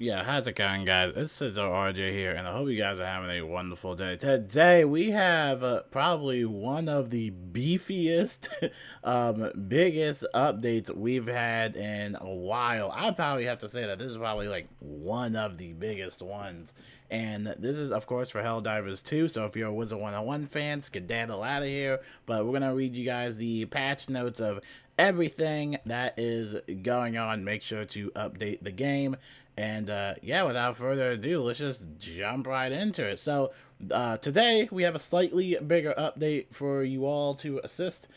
Yeah, how's it going, guys? This is RJ here, and I hope you guys are having a wonderful day. Today, we have probably one of the beefiest, biggest updates we've had in a while. I probably have to say that this is probably like one of the biggest ones. And this is, of course, for Helldivers 2. So if you're a Wizard 101 fan, skedaddle out of here. But we're going to read you guys the patch notes of everything that is going on. Make sure to update the game. And yeah, without further ado, let's just jump right into it. So today we have a slightly bigger update for you all to assist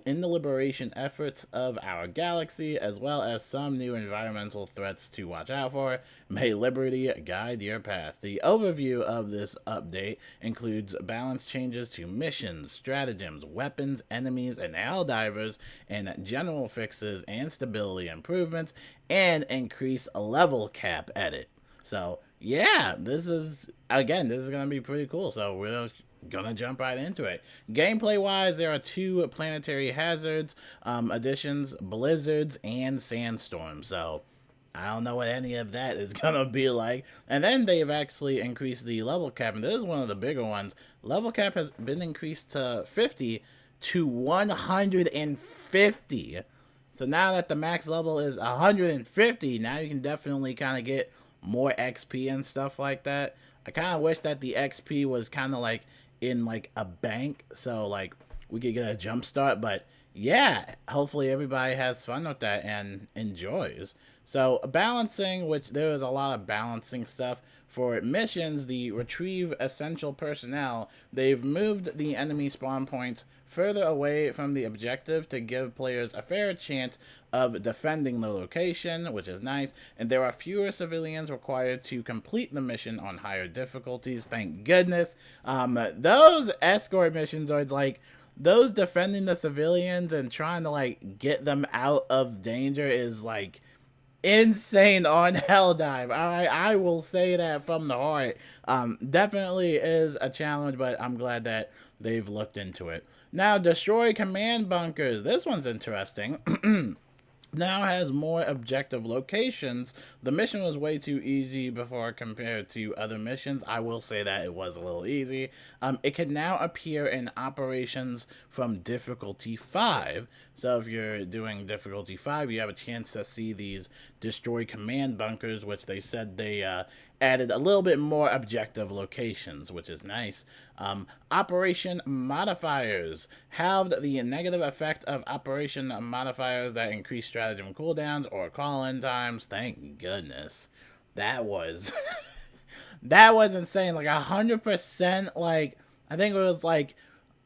in the liberation efforts of our galaxy, as well as some new environmental threats to watch out for. May liberty guide your path. The overview of this update includes balance changes to missions, stratagems, weapons, enemies, and Helldivers, and general fixes and stability improvements, and increase a level cap edit. So yeah, this is gonna be pretty cool. So we're gonna jump right into it. Gameplay wise, there are two planetary hazards additions: blizzards and sandstorms. So I don't know what any of that is gonna be like. And then they've actually increased the level cap, and this is one of the bigger ones. Level cap has been increased to 50 to 150. So now that the max level is 150, now you can definitely kind of get more XP and stuff like that. I kind of wish that the XP was kind of like in like a bank, so like we could get a jump start. But yeah, hopefully everybody has fun with that and enjoys. So balancing, which there is a lot of balancing stuff. For missions, the retrieve essential personnel, they've moved the enemy spawn points further away from the objective to give players a fair chance of defending the location, which is nice. And there are fewer civilians required to complete the mission on higher difficulties. Thank goodness. Those escort missions are like those defending the civilians and trying to like get them out of danger is like insane on Helldive. I will say that from the heart. Definitely is a challenge, but I'm glad that they've looked into it. Now, destroy command bunkers. This one's interesting. Now has more objective locations. The mission was way too easy before compared to other missions. I will say that it was a little easy. It can now appear in operations from difficulty 5. So if you're doing difficulty 5, you have a chance to see these destroy command bunkers, which they said they added a little bit more objective locations, which is nice. Operation modifiers halved the negative effect of operation modifiers that increase stratagem cooldowns or call-in times. Thank goodness. That was that was insane. Like 100%. Like I think it was like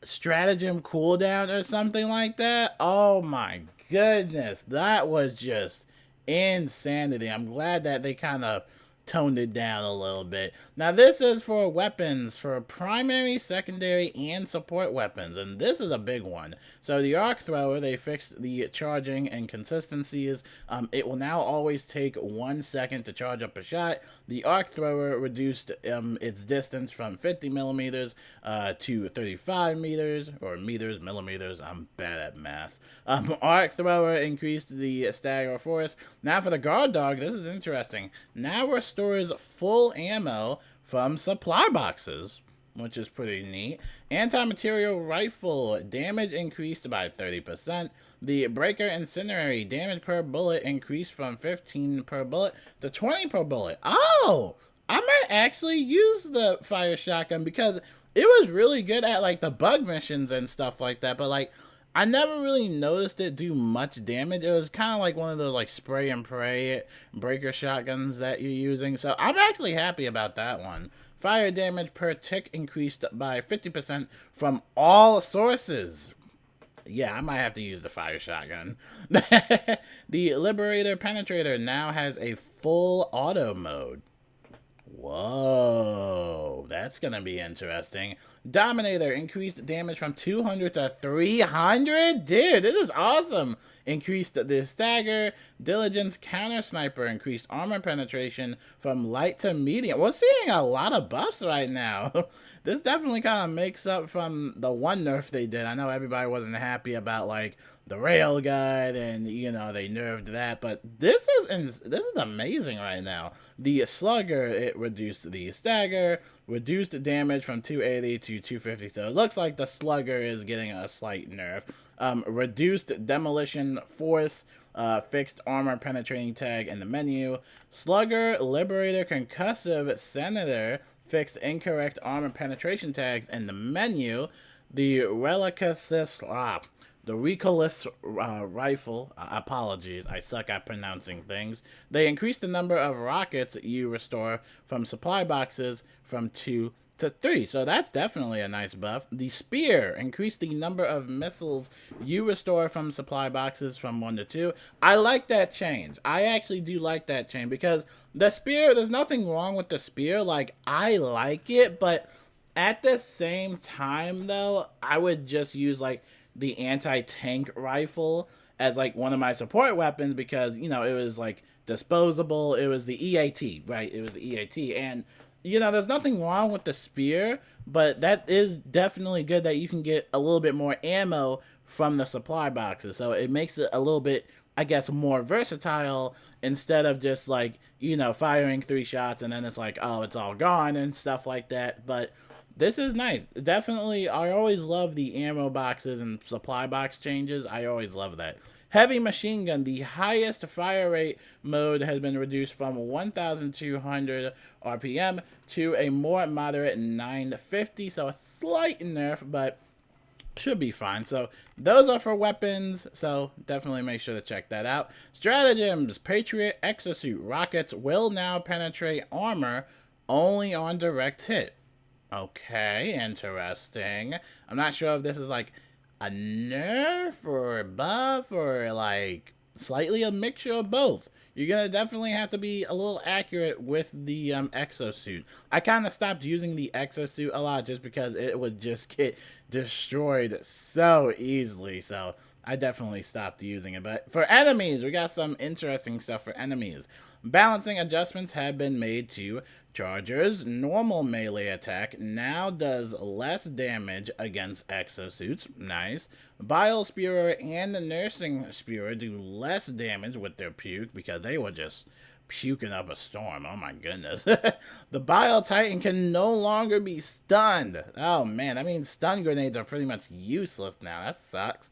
stratagem cooldown or something like that. Oh my goodness, that was just insanity. I'm glad that they kind of toned it down a little bit. Now this is for weapons, for primary, secondary, and support weapons, and this is a big one. So the arc thrower, they fixed the charging inconsistencies. It will now always take 1 second to charge up a shot. The arc thrower reduced its distance from 50 millimeters to 35 meters, or meters, millimeters. I'm bad at math. Arc thrower increased the stagger force. Now for the guard dog, this is interesting. Now restores full ammo from supply boxes, which is pretty neat. Anti-material rifle, damage increased by 30%. The breaker incendiary, damage per bullet increased from 15 per bullet to 20 per bullet. Oh, I might actually use the fire shotgun because it was really good at like the bug missions and stuff like that. But like I never really noticed it do much damage. It was kind of like one of those like spray and pray breaker shotguns that you're using. So I'm actually happy about that one. Fire damage per tick increased by 50% from all sources. Yeah, I might have to use the fire shotgun. The Liberator Penetrator now has a full auto mode. Whoa, that's gonna be interesting. Dominator increased damage from 200 to 300. Dude, this is awesome. Increased the stagger. Diligence counter sniper increased armor penetration from light to medium. We're seeing a lot of buffs right now. This definitely kind of makes up from the one nerf they did. I know everybody wasn't happy about like the rail guide and you know they nerfed that, but this is amazing right now. The slugger, it reduced the stagger, reduced damage from 280 to 250, so it looks like the slugger is getting a slight nerf. Reduced demolition force, fixed armor penetrating tag in the menu. Slugger, liberator, concussive, senator, fixed incorrect armor penetration tags in the menu. The the recoilless rifle, apologies, I suck at pronouncing things. They increased the number of rockets you restore from supply boxes from 2 to 3. So that's definitely a nice buff. The spear increased the number of missiles you restore from supply boxes from 1 to 2. I like that change. I actually do like that change because the spear, there's nothing wrong with the spear. Like, I like it, but at the same time, though, I would just use, like, the anti-tank rifle as like one of my support weapons because, you know, it was like disposable. It was the EAT, right? It was the EAT. And, you know, there's nothing wrong with the spear, but that is definitely good that you can get a little bit more ammo from the supply boxes. So it makes it a little bit, I guess, more versatile instead of just like, you know, firing 3 shots and then it's like, oh, it's all gone and stuff like that. But this is nice. Definitely, I always love the ammo boxes and supply box changes. I always love that. Heavy machine gun, the highest fire rate mode has been reduced from 1,200 RPM to a more moderate 950. So a slight nerf, but should be fine. So those are for weapons, so definitely make sure to check that out. Stratagems, Patriot Exosuit. Rockets will now penetrate armor only on direct hit. Okay, interesting. I'm not sure if this is like a nerf or a buff or like slightly a mixture of both. You're gonna definitely have to be a little accurate with the exosuit. I kind of stopped using the exosuit a lot just because it would just get destroyed so easily. So I definitely stopped using it. But for enemies, we got some interesting stuff for enemies. Balancing adjustments have been made to Charger's normal melee attack now does less damage against exosuits. Nice. Bile Spewer and the Nursing Spewer do less damage with their puke because they were just puking up a storm. Oh my goodness. The Bile Titan can no longer be stunned. Oh man, that means stun grenades are pretty much useless now. That sucks.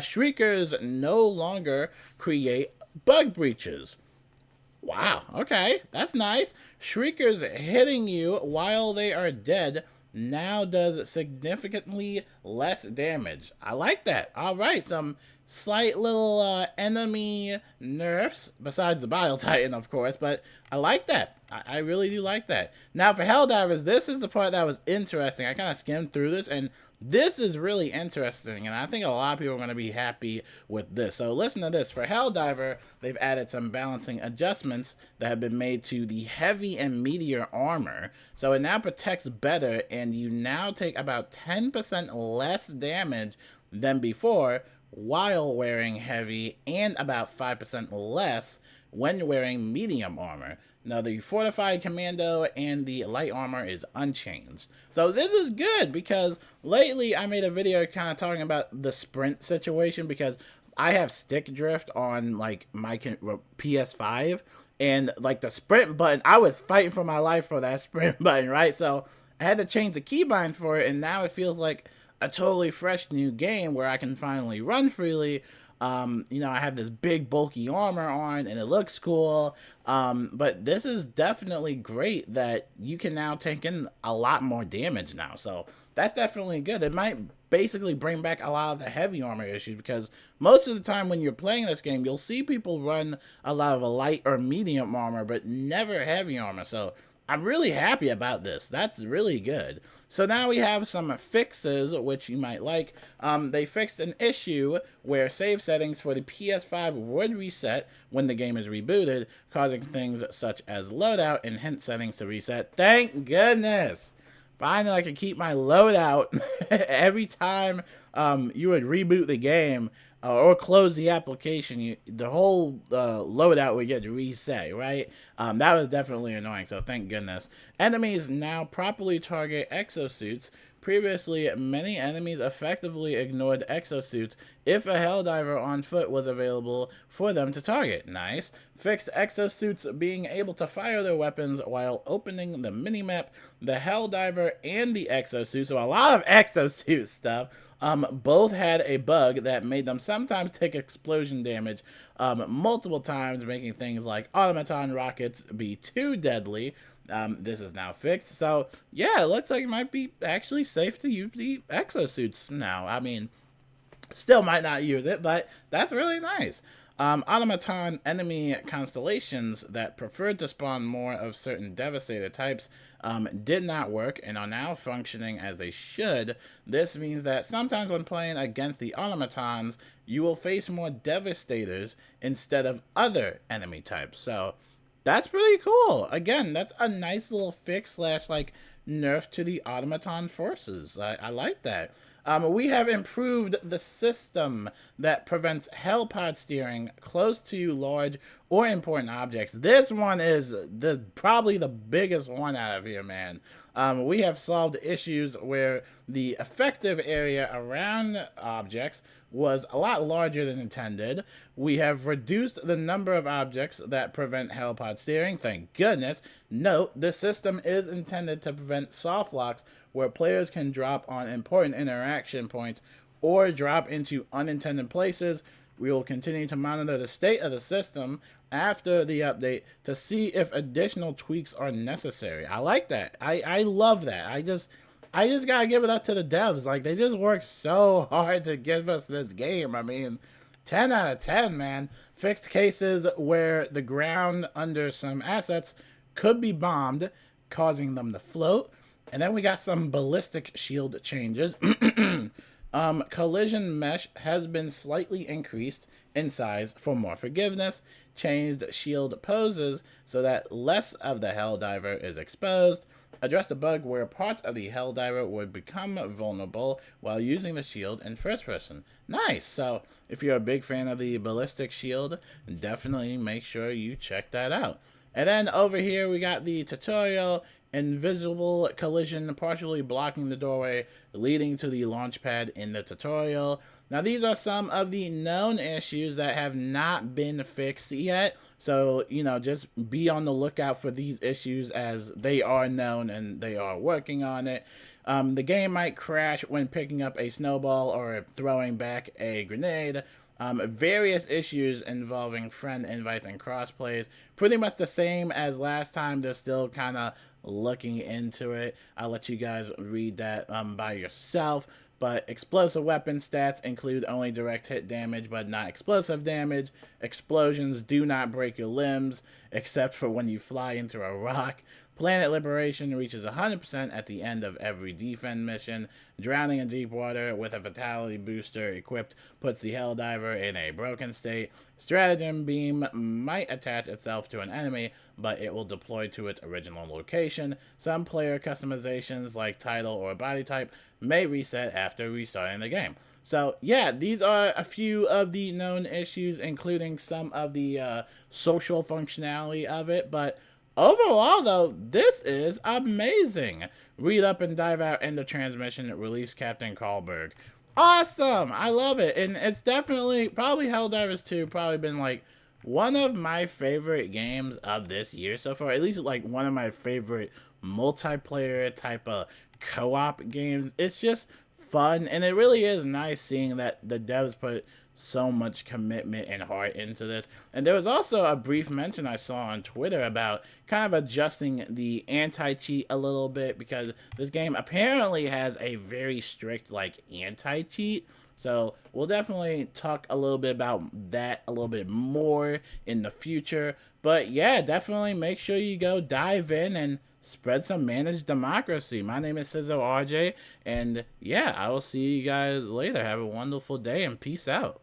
Shriekers no longer create bug breaches. Wow, okay, that's nice. Shriekers hitting you while they are dead now does significantly less damage. I like that. All right, some slight little enemy nerfs, besides the Bile Titan, of course, but I like that. I really do like that. Now, for Helldivers, this is the part that was interesting. I kind of skimmed through this, and this is really interesting, and I think a lot of people are going to be happy with this. So listen to this. For Helldiver, they've added some balancing adjustments that have been made to the heavy and meteor armor. So it now protects better, and you now take about 10% less damage than before while wearing heavy, and about 5% less when wearing medium armor. Now, the Fortified Commando and the Light Armor is unchanged. So this is good because lately I made a video kind of talking about the sprint situation because I have stick drift on like my PS5 and like the sprint button, I was fighting for my life for that sprint button, right? So I had to change the keybind for it and now it feels like a totally fresh new game where I can finally run freely. You know, I have this big bulky armor on and it looks cool. But this is definitely great that you can now take in a lot more damage now. So that's definitely good. It might basically bring back a lot of the heavy armor issues because most of the time when you're playing this game, you'll see people run a lot of a light or medium armor, but never heavy armor. So I'm really happy about this. That's really good. So now we have some fixes, which you might like. They fixed an issue where save settings for the PS5 would reset when the game is rebooted, causing things such as loadout and hint settings to reset. Thank goodness. find that I could keep my loadout every time you would reboot the game or close the application. The whole loadout would get reset, right? That was definitely annoying, so thank goodness. Enemies now properly target exosuits. Previously, many enemies effectively ignored exosuits if a Helldiver on foot was available for them to target. Nice. Fixed exosuits being able to fire their weapons while opening the minimap. The Helldiver and the exosuit, so a lot of exosuit stuff, both had a bug that made them sometimes take explosion damage multiple times, making things like automaton rockets be too deadly. This is now fixed. So, yeah, it looks like it might be actually safe to use the exosuits now. I mean, still might not use it, but that's really nice. Automaton enemy constellations that preferred to spawn more of certain Devastator types did not work and are now functioning as they should. This means that sometimes when playing against the automatons, you will face more Devastators instead of other enemy types. So, that's pretty cool. Again, that's a nice little fix slash like nerf to the automaton forces. I like that. We have improved the system that prevents hellpod steering close to large or important objects. This one is probably the biggest one out of here, man. We have solved issues where the effective area around objects was a lot larger than intended. We have reduced the number of objects that prevent hellpod steering, thank goodness. Note, the system is intended to prevent soft locks where players can drop on important interaction points or drop into unintended places. We will continue to monitor the state of the system after the update to see if additional tweaks are necessary. I like that. I love that. I just gotta give it up to the devs. Like, they just worked so hard to give us this game. I mean, 10 out of 10, man. Fixed cases where the ground under some assets could be bombed, causing them to float. And then we got some ballistic shield changes. Collision mesh has been slightly increased in size for more forgiveness. Changed shield poses so that less of the Helldiver is exposed. Addressed a bug where parts of the Helldiver would become vulnerable while using the shield in first person. Nice! So, if you're a big fan of the ballistic shield, definitely make sure you check that out. And then over here we got the tutorial. Invisible collision partially blocking the doorway leading to the launch pad in the tutorial. Now, these are some of the known issues that have not been fixed yet. So, you know, just be on the lookout for these issues as they are known and they are working on it. The game might crash when picking up a snowball or throwing back a grenade. Various issues involving friend invites and crossplays. Pretty much the same as last time. They're still kind of looking into it. I'll let you guys read that by yourself. But explosive weapon stats include only direct hit damage, but not explosive damage. Explosions do not break your limbs, except for when you fly into a rock. Planet liberation reaches 100% at the end of every defend mission. Drowning in deep water with a fatality booster equipped puts the Helldiver in a broken state. Stratagem beam might attach itself to an enemy, but it will deploy to its original location. Some player customizations like title or body type may reset after restarting the game. So, yeah, these are a few of the known issues, including some of the social functionality of it, but overall, though, this is amazing. Read up and dive out in the transmission. Release Captain Karlberg. Awesome! I love it. And it's definitely, probably Helldivers 2, probably been like one of my favorite games of this year so far. At least like one of my favorite multiplayer type of co-op games. It's just fun, and it really is nice seeing that the devs put so much commitment and heart into this. And there was also a brief mention I saw on Twitter about kind of adjusting the anti-cheat a little bit, because this game apparently has a very strict like anti-cheat. So we'll definitely talk a little bit about that a little bit more in the future. But yeah, definitely make sure you go dive in and spread some managed democracy. My name is Sizzo RJ, and yeah, I will see you guys later. Have a wonderful day and peace out.